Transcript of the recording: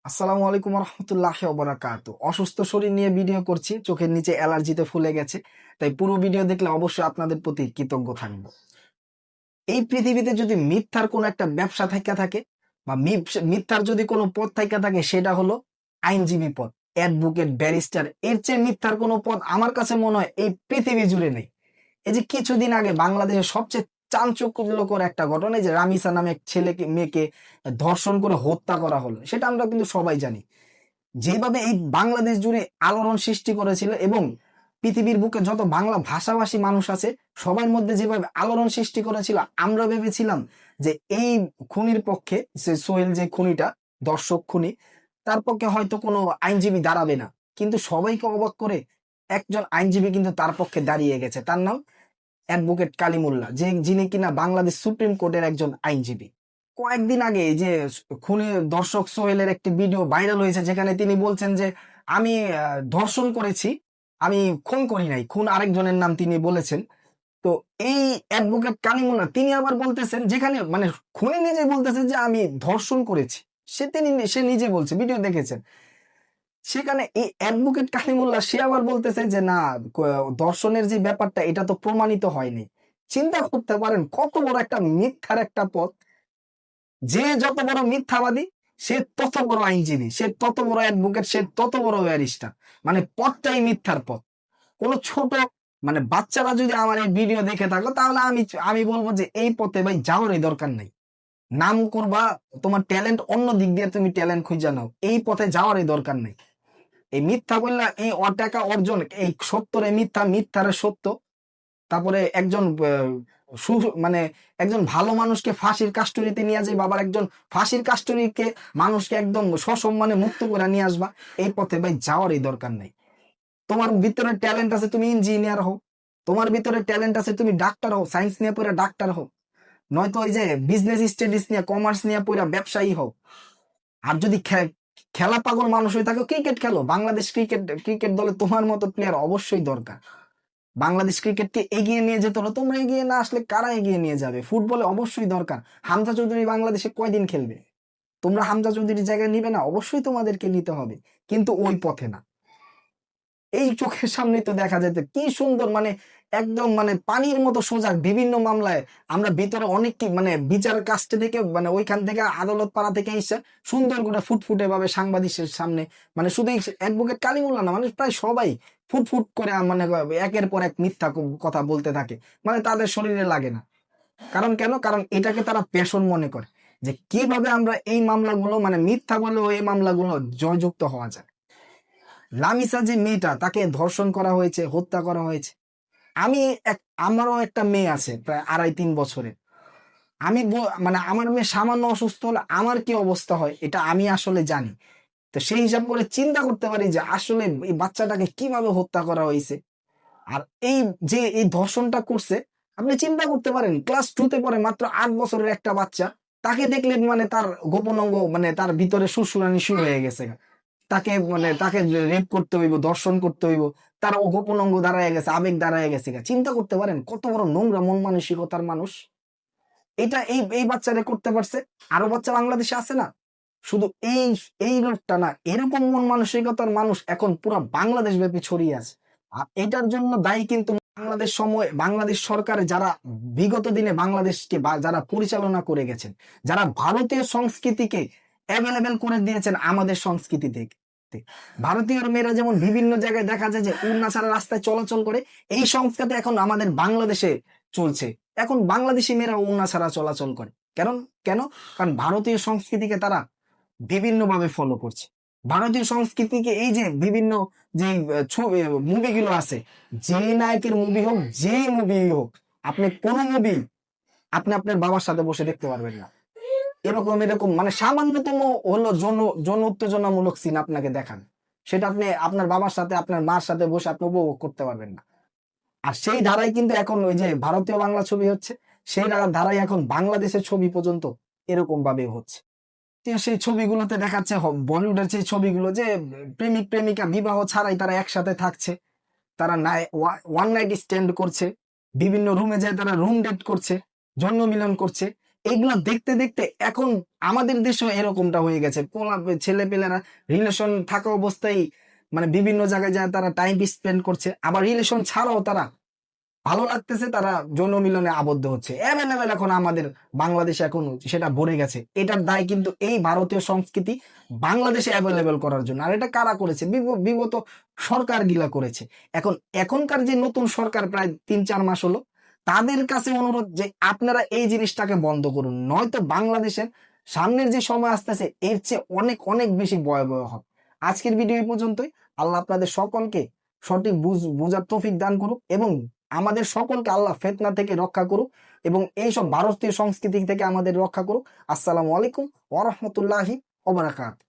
আসসালামু আলাইকুম রহমতুল্লাহি ওয়া বারাকাতু। অসুস্থ শরীর নিয়ে ভিডিও করছি, চোখের নিচে অ্যালার্জিতে ফুলে গেছে, তাই পুরো ভিডিও দেখলে অবশ্যই আপনাদের প্রতি কৃতজ্ঞ থাকবো। এই পৃথিবীতে যদি মিথ্যার কোনো একটা ব্যবসা থাইকা থাকে বা মিথ্যার যদি কোনো পথ থাইকা থাকে, সেটা হলো আইনজীবী পদ, অ্যাডভোকেট, ব্যারিস্টার। এর চেয়ে মিথ্যার কোনো পদ আমার কাছে মনে হয় এই পৃথিবী জুড়ে নেই। এই যে কিছুদিন আগে বাংলাদেশের সবচেয়ে চাঞ্চল্যকর একটা ঘটনা, এই যে রামিসা নামে এক ছেলেকে মেয়েকে ধর্ষণ করে হত্যা করা হলো, সেটা আমরা কিন্তু সবাই জানি। যেভাবে এই বাংলাদেশ জুড়ে আলোড়ন সৃষ্টি করেছিল এবং পৃথিবীর বুকে যত বাংলা ভাষাভাষী মানুষ আছে সবার মধ্যে যেভাবে আলোড়ন সৃষ্টি করেছিল, আমরা ভেবেছিলাম যে এই খুনির পক্ষে, যে সোহেল যে খুনিটা, দর্শক খুনি, তার পক্ষে হয়তো কোনো আইনজীবী দাঁড়াবে না। কিন্তু সবাইকে অবাক করে একজন আইনজীবী কিন্তু তার পক্ষে দাঁড়িয়ে গেছে। তার নাম অ্যাডভোকেট কালিমুল্লাহ, যিনি কিনা বাংলাদেশ সুপ্রিম কোর্টের একজন আইনজীবী। কয়েকদিন আগে এই যে খুনে দর্শক সোহেলের একটি ভিডিও ভাইরাল হয়েছে, যেখানে তিনি বলছেন যে আমি ধর্ষণ করেছি, আমি খুন করি নাই, খুন আরেকজনের নাম তিনি বলেছেন। তো এই অ্যাডভোকেট কালিমুল্লাহ তিনি আবার বলতেছেন, যেখানে মানে খুনি নিজে বলতেছে যে আমি ধর্ষণ করেছি, সে নিজে বলছে, ভিডিও দেখেছেন। সেখানে এই অ্যাডভোকেট কালিমুল্লাহ সে আবার বলতেছে যে না, দর্শনের যে ব্যাপারটা এটা তো প্রমাণিত হয়নি। চিন্তা করতে পারেন কত বড় একটা মিথ্যার একটা পথ। যে যত বড় মিথ্যাবাদী, সে তত বড় আইনজীবী, সে তত বড় অ্যাডভোকেট, সে তত বড় ব্যারিস্টার। মানে পথটাই মিথ্যার পথ। কোন ছোট মানে বাচ্চারা যদি আমার এই ভিডিও দেখে থাকো, তাহলে আমি বলবো যে এই পথে ভাই যাওয়ারই দরকার নাই। নাম করবা, তোমার ট্যালেন্ট অন্য দিক দিয়ে তুমি ট্যালেন্ট খুঁজে নাও, এই পথে যাওয়ারই দরকার নেই। এই মিথ্যা বললা, এই টাকা অর্জন, এই সত্যরে মিথ্যা, মিথ্যারে সত্য। তারপরে একজন মানে একজন ভালো মানুষকে ফাঁসির কাস্টডিতে নিয়ে যায়, বাবার একজন ফাঁসির কাস্টডিকে মানুষকে একদম সসম্মানে মুক্ত করে নিয়ে আসবা, এই পথে ভাই যাওয়ারই দরকার নেই। তোমার ভিতরে ট্যালেন্ট আছে, তুমি ইঞ্জিনিয়ার হও। তোমার ভিতরে ট্যালেন্ট আছে, তুমি ডাক্তার হও, সায়েন্স নিয়ে পড়ে ডাক্তার হও। নয়তো ওই যে বিজনেস স্টাডিজ নিয়ে, কমার্স নিয়ে পড়ে ব্যবসায়ী হও। আর যদি খেলা পাগল মানুষ হয়ে থাকে, ক্রিকেট খেলো। বাংলাদেশ ক্রিকেট দলে তোমার মতো প্লেয়ার অবশ্যই দরকার। বাংলাদেশ ক্রিকেটকে এগিয়ে নিয়ে যেতে হলো, তোমরা এগিয়ে না আসলে কারা এগিয়ে নিয়ে যাবে? ফুটবলে অবশ্যই দরকার। হামজা চৌধুরী বাংলাদেশে কয়দিন খেলবে? তোমরা হামজা চৌধুরীর জায়গায় নিবে না? অবশ্যই তোমাদেরকে নিতে হবে, কিন্তু ওই পথে না। এই চোখের সামনে তো দেখা যেত কি সুন্দর, মানে একদম মানে পানির মতো সোজা বিভিন্ন মামলায় আমরা ভিতরে অনেক কি মানে বিচার কাস্টে থেকে, মানে ওইখান থেকে আদালত পাড়া থেকে এসে সুন্দর করে ফুটফুটে ভাবে সাংবাদিকের সামনে, মানে শুধু অ্যাডভোকেট কালিমুল্লাহ না, মানে প্রায় সবাই ফুটফুট করে মানে একের পর এক মিথ্যা কথা বলতে থাকে, মানে তাদের শরীরে লাগে না। কারণ কেন? কারণ এটাকে তারা পেশন মনে করে, যে কিভাবে আমরা এই মামলাগুলো মানে মিথ্যা বলেও এই মামলাগুলো জয়যুক্ত হওয়া যায়। লামিসা যে মেয়েটা, তাকে ধর্ষণ করা হয়েছে, হত্যা করা হয়েছে। আমি আমারও একটা মেয়ে আছে প্রায় 2.5-3 বছরের। আমি মানে আমার মেয়ে সামান্য অসুস্থ হলে আমার কি অবস্থা হয় এটা আমি আসলে জানি। তো সেই হিসাব করে চিন্তা করতে পারি যে আসলে এই বাচ্চাটাকে কিভাবে হত্যা করা হয়েছে। আর এই যে এই ধর্ষণটা করছে, আপনি চিন্তা করতে পারেন ক্লাস 2-তে পড়ে, মাত্র 8 বছরের একটা বাচ্চা। তাকে দেখলেন মানে তার গোপন অঙ্গ, মানে তার ভিতরে সুরসুরানি শুরু হয়ে গেছে। তাকে মানে তাকে রেপ করতে হইব, দর্শন করতে হইব, তার গোপন অঙ্গ দাঁড়ায় গেছে, আবেগ দাঁড়ায় গেছে। চিন্তা করতে পারেন কত বড় নোংরা মন মানসিকতার মানুষ। এটা এই এই বাচ্চারা করতে পারছে। আরো বাচ্চা বাংলাদেশে আছে না? শুধু এই লোকটা না, এরকম মন মানসিকতার মানুষ এখন পুরো বাংলাদেশ ব্যাপী ছড়িয়ে আছে। আর এটার জন্য দায়ী কিন্তু বাংলাদেশ সরকার, যারা বিগত দিনে বাংলাদেশকে যারা পরিচালনা করে গেছেন, যারা ভারতীয় সংস্কৃতিকে অ্যাভেলেবেল করে দিয়েছেন আমাদের সংস্কৃতি থেকে। ভারতীয় মেয়েরা যেমন বিভিন্ন জায়গায় দেখা যায় যে উড়না ছাড়া রাস্তায় চলাচল করে, এই সংস্কৃতি এখন আমাদের বাংলাদেশে চলছে। এখন বাংলাদেশি মেয়েরা উড়না ছাড়া চলাচল করে। কারণ কেন? কারণ ভারতীয় সংস্কৃতিকে তারা বিভিন্ন ভাবে ফলো করছে। ভারতীয় সংস্কৃতিকে এই যে বিভিন্ন যে মুভিগুলো আছে, যে নায়কের মুভি হোক, যে মুভি হোক, আপনি কোন মুভি আপনি আপনার বাবার সাথে বসে দেখতে পারবেন না। এরকম মানে সামান্যতম হলো যৌন উত্তেজনামূলক সিন আপনাকে দেখান, সেটা আপনি আপনার বাবার সাথে, আপনার মার সাথে বসে আপনি উপভোগ করতে পারবেন না। আর সেই ধারাই কিন্তু এখন ওই যে ভারতীয় বাংলা ছবি হচ্ছে, সেই ধারাই এখন বাংলাদেশের ছবি পর্যন্ত এরকম ভাবে হচ্ছে। সেই ছবিগুলোতে দেখাচ্ছে, বলিউডের যে ছবিগুলো, যে প্রেমিক প্রেমিকা বিবাহ ছাড়াই তারা একসাথে থাকছে, তারা ওয়ান নাইট স্ট্যান্ড করছে, বিভিন্ন রুমে যায় তারা রুম ডেট করছে, জন্ম মিলন করছে। এইগুলা দেখতে দেখতে এখন আমাদের দেশেও এরকমটা হয়ে গেছে। ছেলে পেলেরা রিলেশন থাকা অবস্থায় মানে বিভিন্ন জায়গায় যায় তারা টাইম স্পেন্ড করছে, আবার রিলেশন ছাড়াও তারা ভালো লাগতেছে তারা যৌন মিলনে আবদ্ধ হচ্ছে। অ্যাভেলেবেল এখন আমাদের বাংলাদেশে এখন সেটা ভরে গেছে। এটার দায় কিন্তু এই ভারতীয় সংস্কৃতি বাংলাদেশে অ্যাভেলেবেল করার জন্য। আর এটা কারা করেছে? বিগত সরকার গিলা করেছে। এখনকার যে নতুন সরকার প্রায় ৩-৪ মাস হলো, তাদের কাছে অনুরোধ যে আপনারা এই জিনিসটাকে বন্ধ করুন, নয়তো বাংলাদেশের সামনের যে সময় আসতেছে এর চেয়ে অনেক অনেক বেশি ভয়াবহ হবে। আজকের ভিডিও এই পর্যন্তই। আল্লাহ আপনাদের সকলকে সঠিক বুঝার তৌফিক দান করুক এবং আমাদের সকলকে আল্লাহ ফিতনা থেকে রক্ষা করুক এবং এইসব ভারতীয় সংস্কৃতি থেকে আমাদের রক্ষা করুক। আসসালামু আলাইকুম ওয়া রাহমাতুল্লাহি ওয়া বারাকাতুহু।